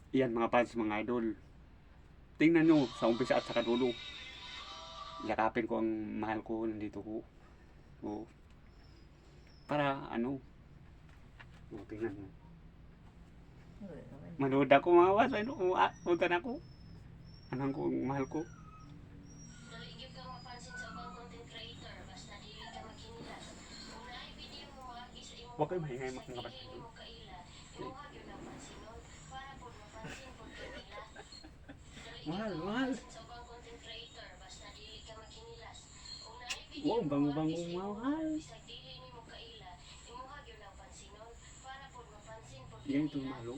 Yan mga fans, mga idol. Tingnan nyo sa umpisa at saka dulo. Yakapin ko ang mahal ko, nandito ko. O, para ano. O, tingnan mo. Manood ako mga fans, ano, punta na ako. Anong ko ang mahal ko. Naligid kang mapansin sa ubang content creator, basta dili ka magkinilas. Unahay video mo maagi sa imong Huwag kayo mahingay mga fans. dili mo kaila. Imuha gyud ang pansinon para pud mapansin pud kanila. Mahal, mahal. Sa ubang content creator, basta dili ka magkinilas. Unahay video Wow, mo bango-bango, maagi sa imong mahal. bisag dili nimo kaila. Imuha gyud ang pansinon para pud mapansin pud Yan itong kanila. mahal.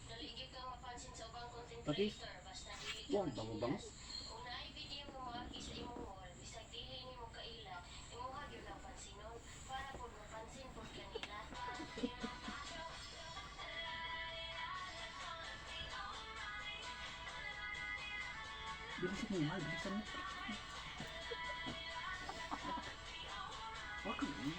Naligid kang mapansin sa ubang content Pati? creator, basta dili ka Wow, bango-bango. magkinilas. Unahay video mo maagi sa imong wall, bisag dili nimo kaila, imuha gyud ang pansinon para pud mapansin pud kanila. Bilisan mo, mahal. Bilisan mo. Huwag ka mo.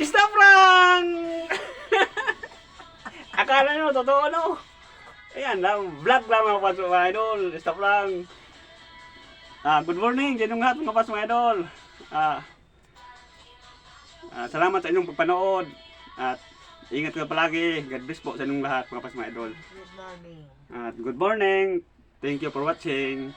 Stop prank! Akala nyo, totoo no? Ayan lang, vlog lang mga pas mga idol. Stop lang. Good morning, dyan nga mga pas mga idol. Salamat sa inyong pagpanood. At ingat kayo palagi. God bless po sa inyong lahat mga pas mga idol. Good morning. Good morning. Thank you for watching.